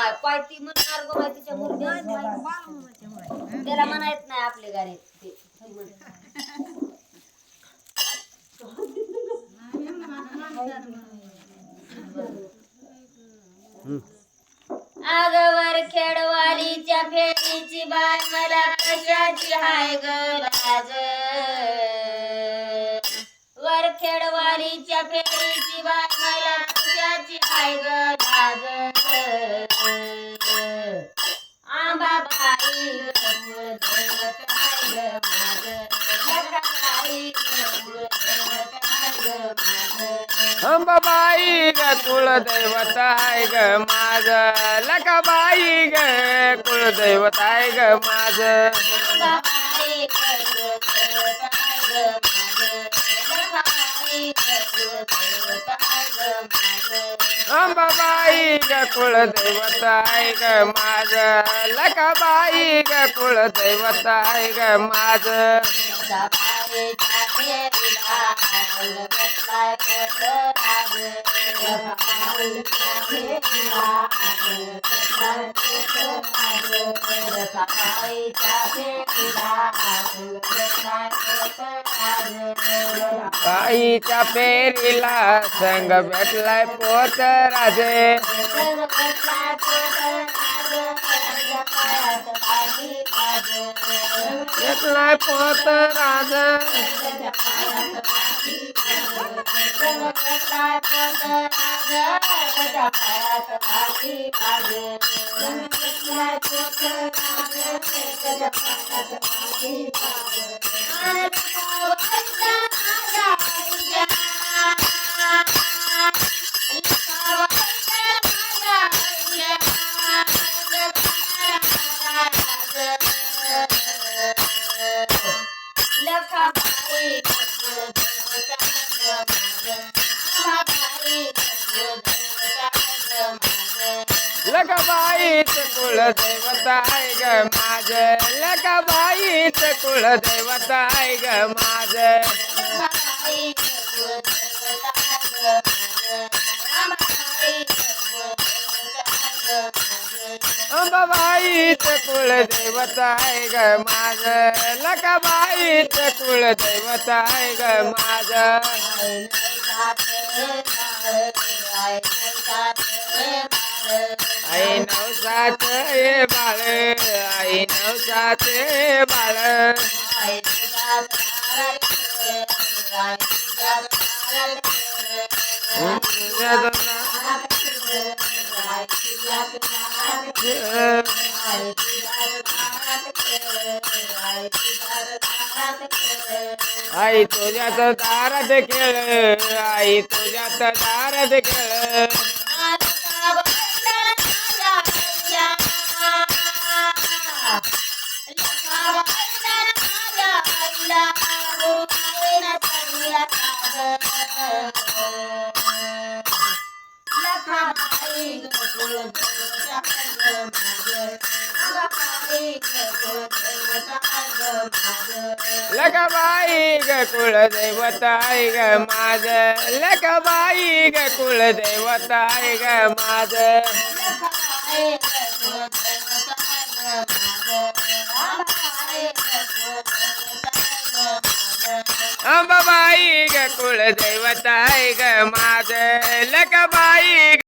माय पाय ती म्हणणार गो बाई तिच्या मुलग्या त्याला म्हणायच नाही आपले गाडी ते आगवर खेडवालीच्या फेरीची बाय मला कशाची हाय ग लाज वर खेडवालीच्या फेरीची बाय मला कशाची हाय ग लाज आंबा बाई ग कुळदैवत हाय ग माझ बाई ग कुळदैवत हाय ग माझ अंबाबाई ग कुलदैवत आहे ग माझ लकाबाई ग कुलदैवत आहे ग माझ अंबाबाई ग कुलदैवत आहे ग माझ लकाबाई ग कुलदैवत आहे ग माझ आईच्या पेरीला संग भेटलाय पोत राजे भेटलाय पोत राजा लकाबाईच कुलदैवत आहे ग माझ लकाबाईच कुलदैवत आहे ग माझ अंबाबाईच कुलदैवत आहे ग माझ लकाबाईच कुलदैवत आहे ग माझ आई नवसाच हे बाळ आई नवसाच हे बाळ आई तुझ्यात दारात खेळ आई तुझ्यात दारात खेळ लकाबाई ग कुलदैवत आहे ग माझ लकाबाई ग कुलदैवत आहे ग माझ अंबाबाई ग कुलदैवत आहे ग माझ लकाबाई